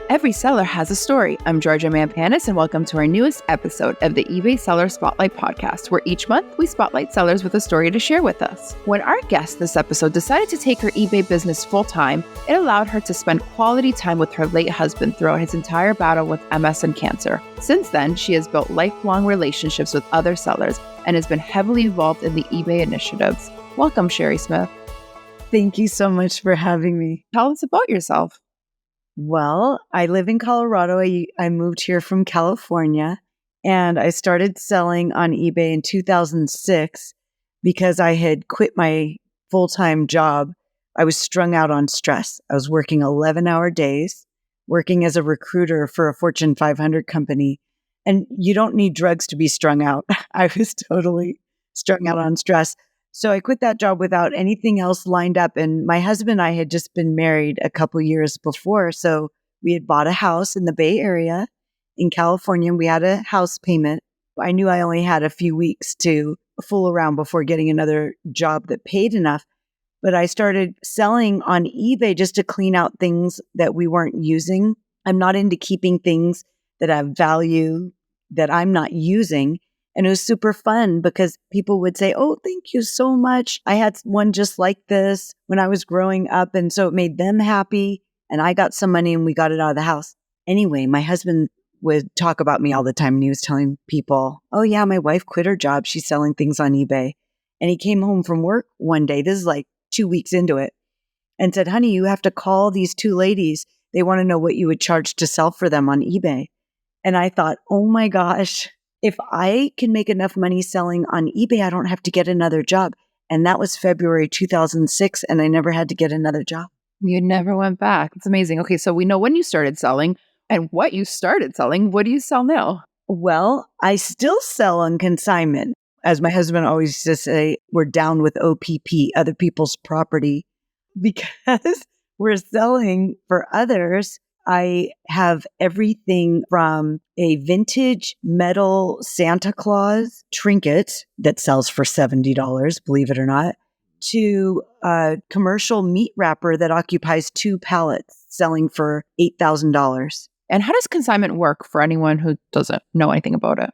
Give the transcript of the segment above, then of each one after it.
Every seller has a story. I'm Georgia Mampanis, and welcome to our newest episode of the eBay Seller Spotlight podcast, where each month we spotlight sellers with a story to share with us. When our guest this episode decided to take her eBay business full-time, it allowed her to spend quality time with her late husband throughout his entire battle with MS and cancer. Since then, she has built lifelong relationships with other sellers and has been heavily involved in the eBay initiatives. Welcome, Shari Smith. Thank you so much for having me. Tell us about yourself. Well, I live in Colorado. I moved here from California, and I started selling on eBay in 2006 because I had quit my full-time job. I was strung out on stress. I was working 11-hour days, working as a recruiter for a Fortune 500 company. And you don't need drugs to be strung out. I was totally strung out on stress. So I quit that job without anything else lined up. And my husband and I had just been married a couple years before. So we had bought a house in the Bay Area in California, and we had a house payment. I knew I only had a few weeks to fool around before getting another job that paid enough. But I started selling on eBay just to clean out things that we weren't using. I'm not into keeping things that have value that I'm not using. And it was super fun because people would say, "Oh, thank you so much. I had one just like this when I was growing up." And so it made them happy. And I got some money and we got it out of the house. Anyway, my husband would talk about me all the time. And he was telling people, "Oh yeah, my wife quit her job. She's selling things on eBay." And he came home from work one day. This is like 2 weeks into it, and said, "Honey, you have to call these two ladies. They want to know what you would charge to sell for them on eBay." And I thought, oh my gosh, if I can make enough money selling on eBay, I don't have to get another job. And that was February 2006, and I never had to get another job. You never went back. It's amazing. Okay, so we know when you started selling and what you started selling. What do you sell now? Well, I still sell on consignment. As my husband always used to say, we're down with OPP, other people's property, because we're selling for others. I have everything from a vintage metal Santa Claus trinket that sells for $70, believe it or not, to a commercial meat wrapper that occupies 2 pallets selling for $8,000. And how does consignment work for anyone who doesn't know anything about it?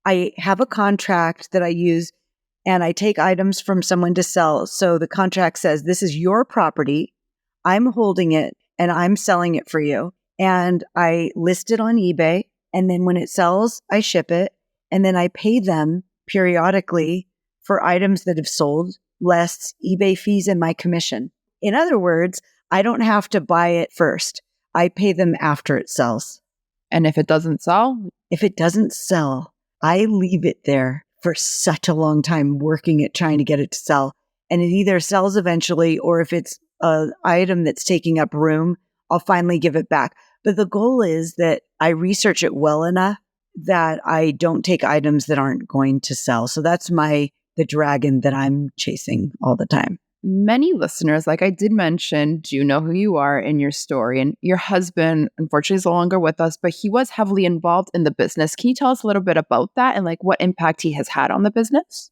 I have a contract that I use, and I take items from someone to sell. So the contract says, this is your property. I'm holding it and I'm selling it for you. And I list it on eBay. And then when it sells, I ship it. And then I pay them periodically for items that have sold, less eBay fees and my commission. In other words, I don't have to buy it first. I pay them after it sells. And if it doesn't sell? If it doesn't sell, I leave it there for such a long time working at trying to get it to sell. And it either sells eventually, or if it's an item that's taking up room, I'll finally give it back. But the goal is that I research it well enough that I don't take items that aren't going to sell. So that's the dragon that I'm chasing all the time. Many listeners, like I did mention, do know who you are in your story. And your husband, unfortunately, is no longer with us, but he was heavily involved in the business. Can you tell us a little bit about that and like what impact he has had on the business?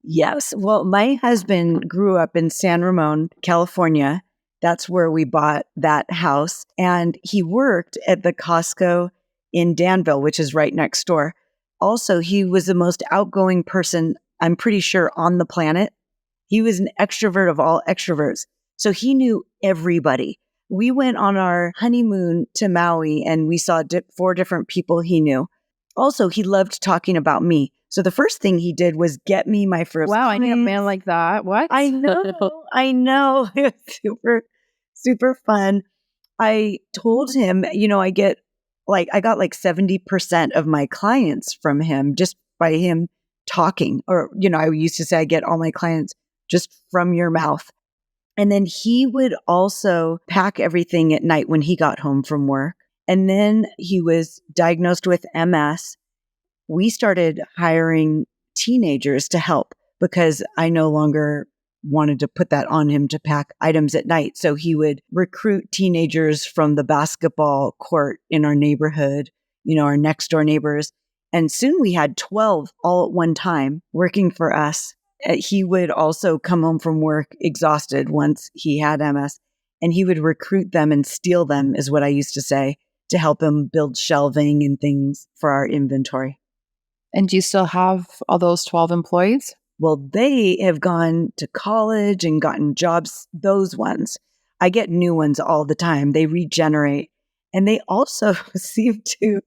Yes. Well, my husband grew up in San Ramon, California. That's where we bought that house. And he worked at the Costco in Danville, which is right next door. Also, he was the most outgoing person, I'm pretty sure, on the planet. He was an extrovert of all extroverts. So he knew everybody. We went on our honeymoon to Maui and we saw 4 different people he knew. Also, he loved talking about me. So the first thing he did was get me my first Wow, I need a man like that. What? I know. Super, super fun. I told him, I got like 70% of my clients from him just by him talking. Or, I used to say I get all my clients just from your mouth. And then he would also pack everything at night when he got home from work. And then he was diagnosed with MS. We started hiring teenagers to help because I no longer wanted to put that on him to pack items at night. So he would recruit teenagers from the basketball court in our neighborhood, our next door neighbors. And soon we had 12 all at one time working for us. He would also come home from work exhausted once he had MS, and he would recruit them and steal them, is what I used to say. to help them build shelving and things for our inventory. And do you still have all those 12 employees? Well, they have gone to college and gotten jobs, those ones. I get new ones all the time. They regenerate. And they also seem to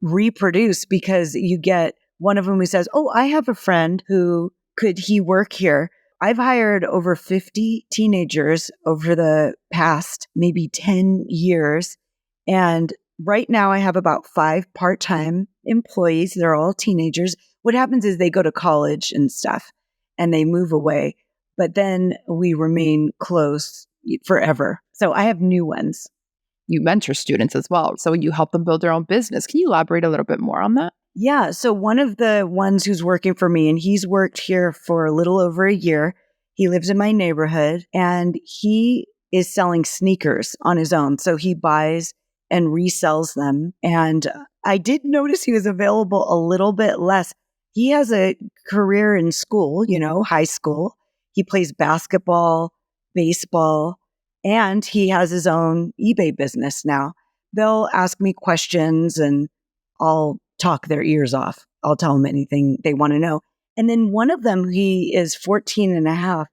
reproduce because you get one of them who says, oh, I have a friend who could he work here? I've hired over 50 teenagers over the past maybe 10 years. And right now I have about 5 part-time employees. They're all teenagers. What happens is they go to college and stuff and they move away, but then we remain close forever. So I have new ones. You mentor students as well. So you help them build their own business. Can you elaborate a little bit more on that? Yeah. So one of the ones who's working for me, and he's worked here for a little over a year. He lives in my neighborhood and he is selling sneakers on his own. So he buys and resells them. And I did notice he was available a little bit less. He has a career in school, high school. He plays basketball, baseball, and he has his own eBay business now. They'll ask me questions and I'll talk their ears off. I'll tell them anything they want to know. And then one of them, he is 14 and a half,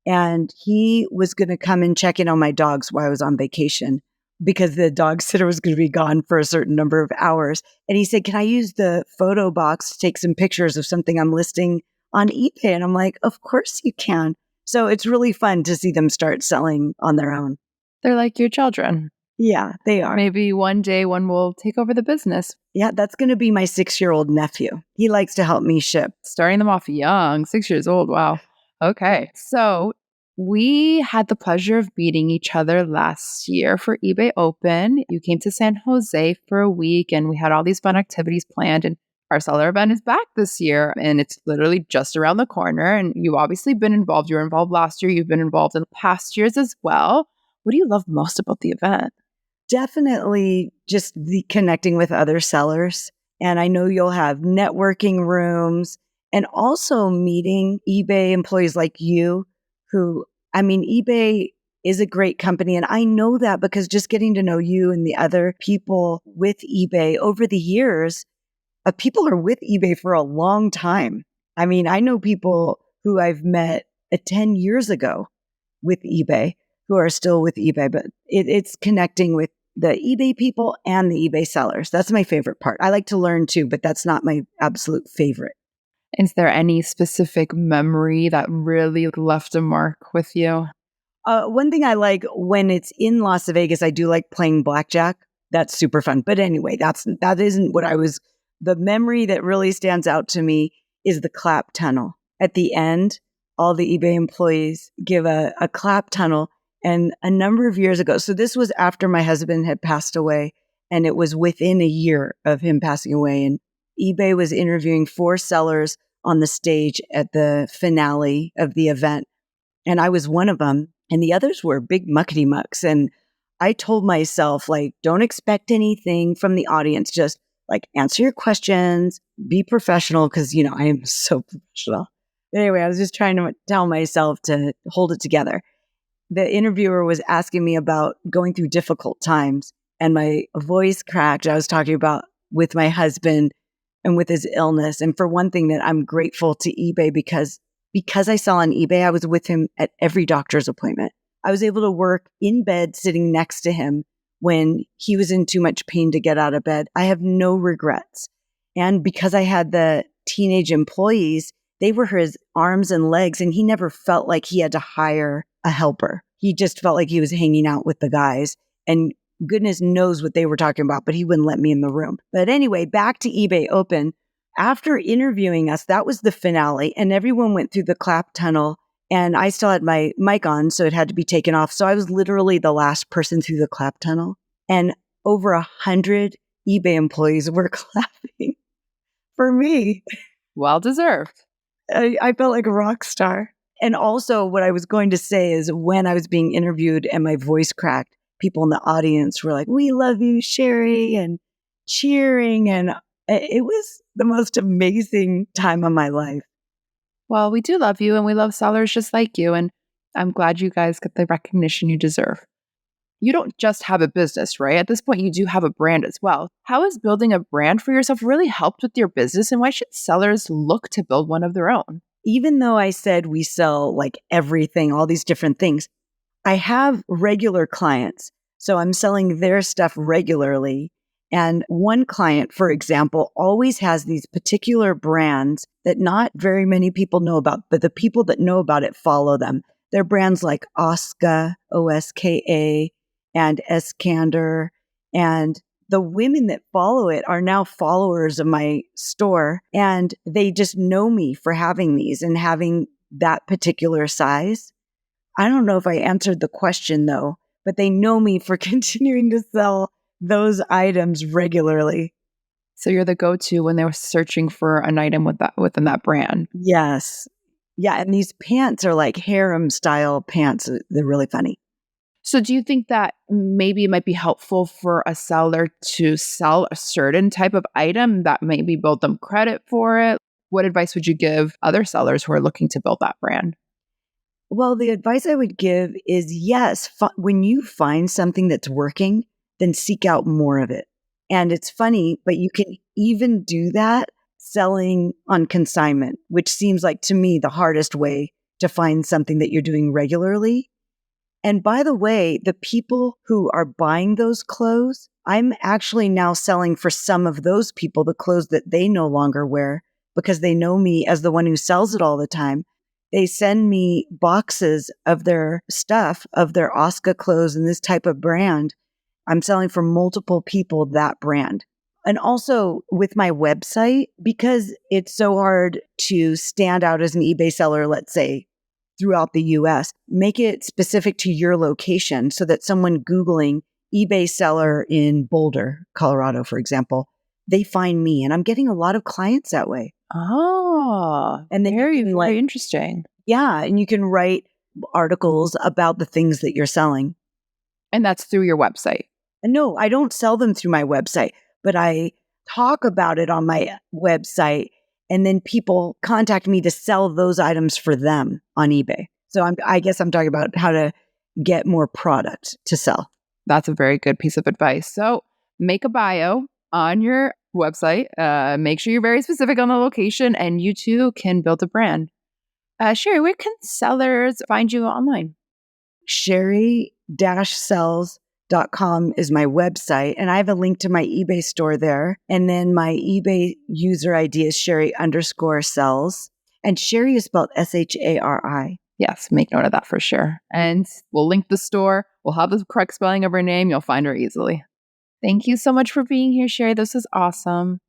and he was going to come and check in on my dogs while I was on vacation because the dog sitter was going to be gone for a certain number of hours. And he said, can I use the photo box to take some pictures of something I'm listing on eBay? And I'm like, of course you can. So it's really fun to see them start selling on their own. They're like your children. Yeah, they are. Maybe one day one will take over the business. Yeah, that's going to be my 6-year-old nephew. He likes to help me ship. Starting them off young, 6 years old. Wow. Okay. So we had the pleasure of meeting each other last year for eBay Open. You came to San Jose for a week and we had all these fun activities planned. And our seller event is back this year and it's literally just around the corner. And you've obviously been involved. You were involved last year. You've been involved in past years as well. What do you love most about the event? Definitely just the connecting with other sellers. And I know you'll have networking rooms and also meeting eBay employees like you who, eBay is a great company. And I know that because just getting to know you and the other people with eBay over the years, people are with eBay for a long time. I know people who I've met 10 years ago with eBay who are still with eBay, but it's connecting with the eBay people and the eBay sellers. That's my favorite part. I like to learn too, but that's not my absolute favorite. Is there any specific memory that really left a mark with you? One thing I like when it's in Las Vegas, I do like playing blackjack. That's super fun. But anyway, that isn't what the memory that really stands out to me is the clap tunnel. At the end, all the eBay employees give a clap tunnel. And a number of years ago, so this was after my husband had passed away, and it was within a year of him passing away. And eBay was interviewing 4 sellers on the stage at the finale of the event. And I was one of them, and the others were big muckety mucks. And I told myself, don't expect anything from the audience. Just answer your questions, be professional, because, I am so professional. But anyway, I was just trying to tell myself to hold it together. The interviewer was asking me about going through difficult times and my voice cracked. I was talking about with my husband and with his illness. And for one thing that I'm grateful to eBay because I sell on eBay, I was with him at every doctor's appointment. I was able to work in bed sitting next to him when he was in too much pain to get out of bed. I have no regrets. And because I had the teenage employees, they were his arms and legs, and he never felt like he had to hire a helper. He just felt like he was hanging out with the guys, and goodness knows what they were talking about, but he wouldn't let me in the room. But anyway, back to eBay Open. After interviewing us, that was the finale, and everyone went through the clap tunnel, and I still had my mic on, so it had to be taken off. So I was literally the last person through the clap tunnel, and over 100 eBay employees were clapping for me. Well deserved. I felt like a rock star. And also what I was going to say is when I was being interviewed and my voice cracked, people in the audience were like, "We love you, Shari," and cheering. And it was the most amazing time of my life. Well, we do love you and we love sellers just like you. And I'm glad you guys get the recognition you deserve. you don't just have a business, right? At this point, you do have a brand as well. How has building a brand for yourself really helped with your business, and why should sellers look to build one of their own? Even though I said we sell like everything, all these different things, I have regular clients. So I'm selling their stuff regularly. And one client, for example, always has these particular brands that not very many people know about, but the people that know about it follow them. They're brands like Oska, Oska, and Eskander. And the women that follow it are now followers of my store, and they just know me for having these and having that particular size. I don't know if I answered the question though, but they know me for continuing to sell those items regularly. So you're the go-to when they were searching for an item within that brand. Yes. Yeah. And these pants are like harem style pants. They're really funny. So do you think that maybe it might be helpful for a seller to sell a certain type of item that maybe build them credit for it? What advice would you give other sellers who are looking to build that brand? Well, the advice I would give is yes, when you find something that's working, then seek out more of it. And it's funny, but you can even do that selling on consignment, which seems like to me the hardest way to find something that you're doing regularly. And by the way, the people who are buying those clothes, I'm actually now selling for some of those people the clothes that they no longer wear because they know me as the one who sells it all the time. They send me boxes of their stuff, of their Oska clothes and this type of brand. I'm selling for multiple people that brand. And also with my website, because it's so hard to stand out as an eBay seller, let's say, throughout the US, make it specific to your location so that someone Googling eBay seller in Boulder, Colorado, for example, they find me. And I'm getting a lot of clients that way. Oh, and then very interesting. Yeah. And you can write articles about the things that you're selling. And that's through your website? And no, I don't sell them through my website, but I talk about it on my website. And then people contact me to sell those items for them on eBay. So I guess I'm talking about how to get more product to sell. That's a very good piece of advice. So make a bio on your website. Make sure you're very specific on the location, and you too can build a brand. Shari, where can sellers find you online? Shari-sells.com is my website, and I have a link to my eBay store there. And then my eBay user ID is Shari_sells. And Shari is spelled Shari. Yes, make note of that for sure. And we'll link the store. We'll have the correct spelling of her name. You'll find her easily. Thank you so much for being here, Shari. This is awesome.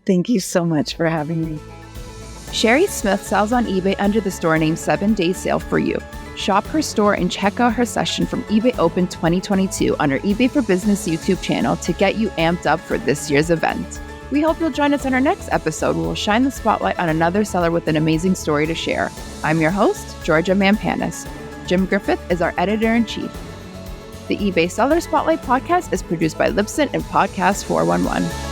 Thank you so much for having me. Shari Smith sells on eBay under the store name 7 Day Sale for You. Shop her store and check out her session from eBay Open 2022 on her eBay for Business YouTube channel to get you amped up for this year's event. We hope you'll join us on our next episode where we'll shine the spotlight on another seller with an amazing story to share. I'm your host, Georgia Mampanis. Jim Griffith is our editor-in-chief. The eBay Seller Spotlight podcast is produced by Libsyn and Podcast 411.